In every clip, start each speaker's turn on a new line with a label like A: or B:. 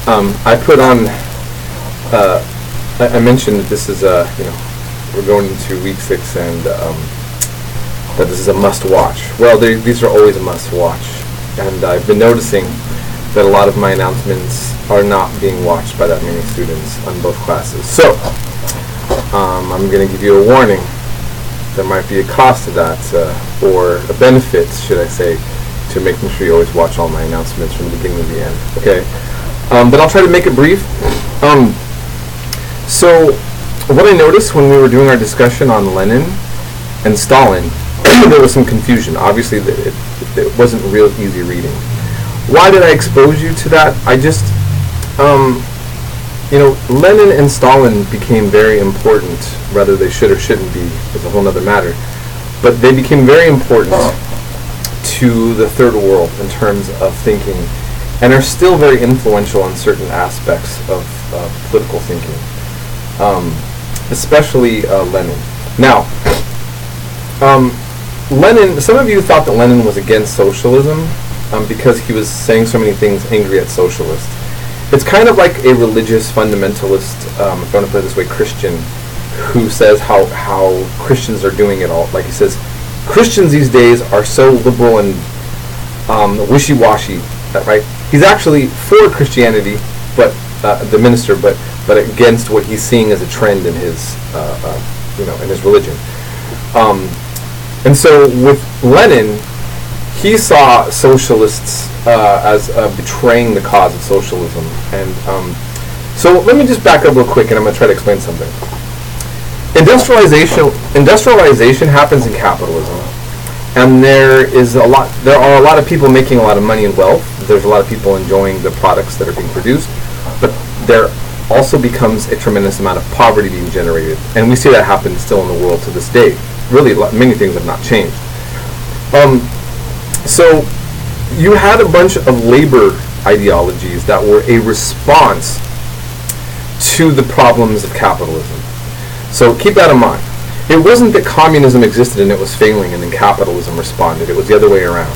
A: I put on. I mentioned that this is we're going into week 6 and that this is a must-watch. Well, these are always a must-watch, and I've been noticing that a lot of my announcements are not being watched by that many students on both classes. So I'm going to give you a warning. There might be a cost to that, or a benefit, should I say, to making sure you always watch all my announcements from the beginning to the end. Okay, but I'll try to make it brief. So what I noticed when we were doing our discussion on Lenin and Stalin, there was some confusion. Obviously, it wasn't real easy reading. Why did I expose you to that? I just, Lenin and Stalin became very important, whether they should or shouldn't be is a whole other matter, but they became very important to the third world in terms of thinking, and are still very influential on certain aspects of political thinking, especially Lenin. Now, Lenin, some of you thought that Lenin was against socialism because he was saying so many things angry at socialists. It's kind of like a religious fundamentalist, if I want to put it this way, Christian, who says how Christians are doing it all. Like he says, Christians these days are so liberal and wishy-washy, right? He's actually for Christianity, but the minister, but against what he's seeing as a trend in his, in his religion. And so with Lenin, he saw socialists as betraying the cause of socialism. And so let me just back up real quick, and I'm going to try to explain something. Industrialization happens in capitalism, and there are a lot of people making a lot of money and wealth. There's a lot of people enjoying the products that are being produced, but there also becomes a tremendous amount of poverty being generated, and we see that happen still in the world to this day. Really, many things have not changed. So you had a bunch of labor ideologies that were a response to the problems of capitalism. So keep that in mind. It wasn't that communism existed and it was failing and then capitalism responded. It was the other way around.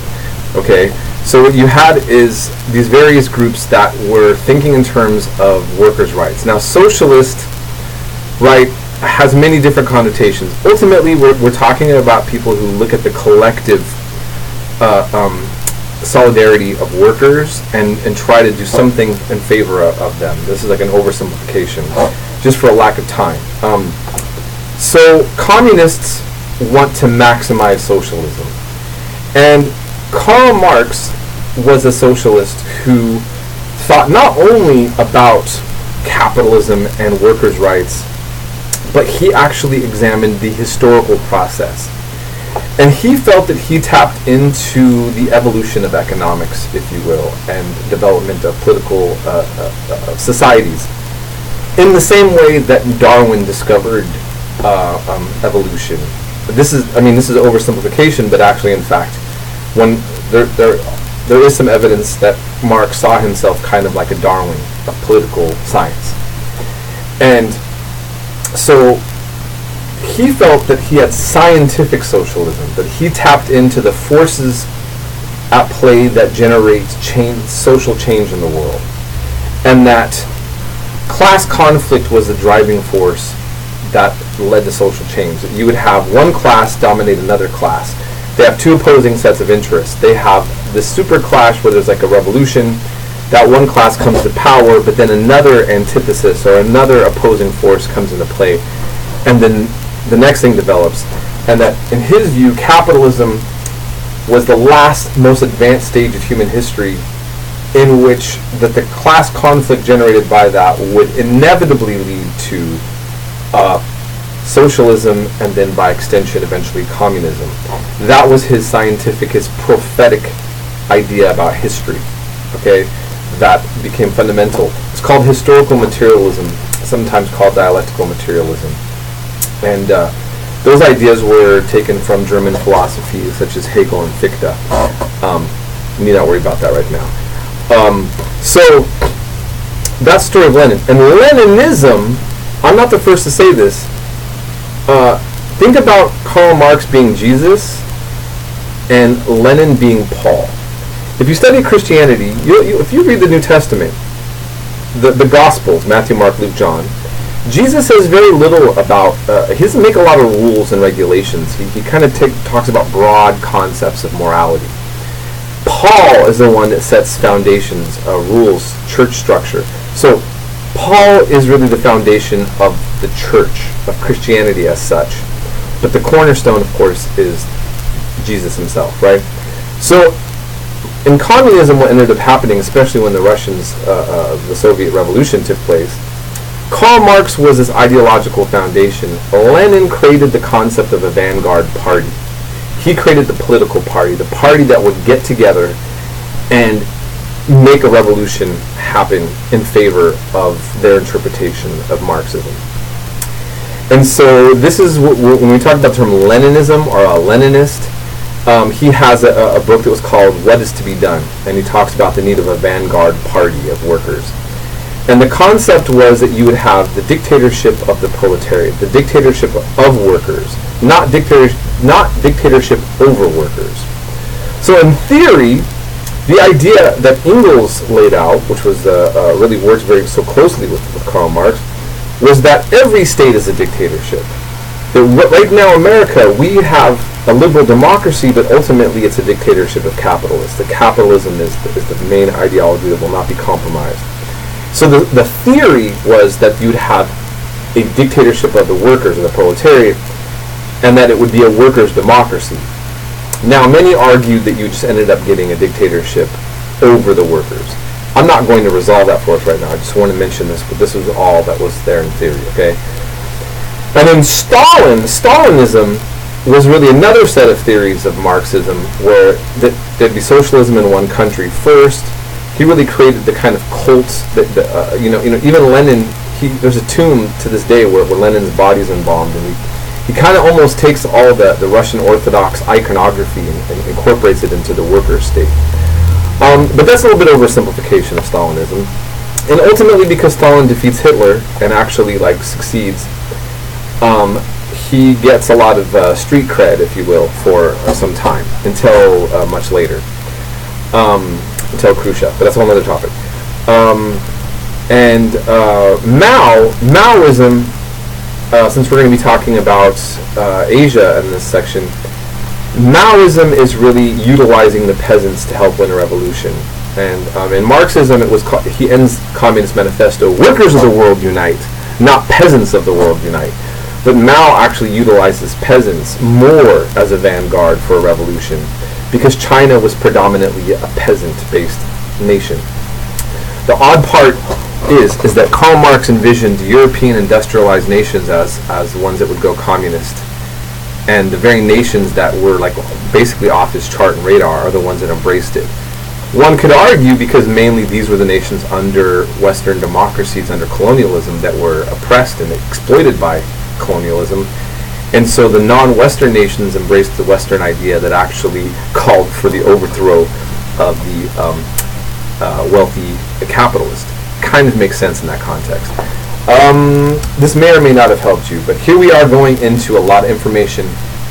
A: Okay? So what you had is these various groups that were thinking in terms of workers' rights. Now, socialist, right, has many different connotations. Ultimately, we're talking about people who look at the collective solidarity of workers and try to do something in favor of them. This is like an oversimplification, just for a lack of time. So communists want to maximize socialism. And Karl Marx was a socialist who thought not only about capitalism and workers' rights, but he actually examined the historical process. And he felt that he tapped into the evolution of economics, if you will, and development of political societies, in the same way that Darwin discovered evolution. This is oversimplification, but actually, in fact, when there is some evidence that Marx saw himself kind of like a Darwin of political science. And so he felt that he had scientific socialism, that he tapped into the forces at play that generate social change in the world, and that class conflict was the driving force that led to social change. That you would have one class dominate another class. They have two opposing sets of interests. They have the super clash where there's like a revolution. That one class comes to power, but then another antithesis or another opposing force comes into play, and then the next thing develops. And that, in his view, capitalism was the last, most advanced stage of human history, in which that the class conflict generated by that would inevitably lead to socialism, and then by extension eventually communism. That was his scientific, his prophetic idea about history. Okay, that became fundamental. It's called historical materialism, sometimes called dialectical materialism. And those ideas were taken from German philosophy such as Hegel and Fichte. You need not worry about that right now. So that's the story of Lenin. And Leninism, I'm not the first to say this, think about Karl Marx being Jesus and Lenin being Paul. If you study Christianity, if you read the New Testament, the Gospels, Matthew, Mark, Luke, John, Jesus says very little about, he doesn't make a lot of rules and regulations. He kind of talks about broad concepts of morality. Paul is the one that sets foundations, rules, church structure. So Paul is really the foundation of the church, of Christianity as such. But the cornerstone, of course, is Jesus himself, right? So in communism, what ended up happening, especially when the Russians, the Soviet Revolution took place, Karl Marx was his ideological foundation. Lenin created the concept of a vanguard party. He created the political party, the party that would get together and make a revolution happen in favor of their interpretation of Marxism. And so this is when we talk about the term Leninism or a Leninist, he has a book that was called What is to be Done, and he talks about the need of a vanguard party of workers. And the concept was that you would have the dictatorship of the proletariat, the dictatorship of workers, not dictatorship over workers. So in theory, the idea that Engels laid out, which was really works very so closely with Karl Marx, was that every state is a dictatorship. That right now in America, we have a liberal democracy, but ultimately it's a dictatorship of capitalists. The capitalism is the main ideology that will not be compromised. So the theory was that you'd have a dictatorship of the workers and the proletariat, and that it would be a workers' democracy. Now, many argued that you just ended up getting a dictatorship over the workers. I'm not going to resolve that for us right now. I just want to mention this, but this was all that was there in theory, okay? And then Stalinism was really another set of theories of Marxism, where there'd be socialism in one country first. He really created the kind of cults that, even Lenin, there's a tomb to this day where Lenin's body's embalmed, and he kind of almost takes all the Russian Orthodox iconography and incorporates it into the worker state. But that's a little bit oversimplification of Stalinism. And ultimately, because Stalin defeats Hitler and actually succeeds, he gets a lot of street cred, if you will, for some time, until much later. Until Khrushchev, but that's a whole other topic. Maoism, since we're going to be talking about Asia in this section, Maoism is really utilizing the peasants to help win a revolution. And in Marxism, he ends Communist Manifesto, workers of the world unite, not peasants of the world unite. But Mao actually utilizes peasants more as a vanguard for a revolution, because China was predominantly a peasant-based nation. The odd part is that Karl Marx envisioned European industrialized nations as ones that would go communist, and the very nations that were basically off his chart and radar are the ones that embraced it. One could argue because mainly these were the nations under Western democracies, under colonialism, that were oppressed and exploited by colonialism. And so the non-Western nations embraced the Western idea that actually called for the overthrow of the wealthy capitalist. Kind of makes sense in that context. This may or may not have helped you, but here we are going into a lot of information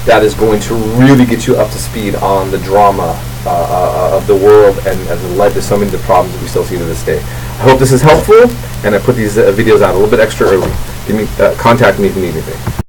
A: that is going to really get you up to speed on the drama of the world, and has led to so many of the problems that we still see to this day. I hope this is helpful, and I put these videos out a little bit extra early. Contact me if you need anything.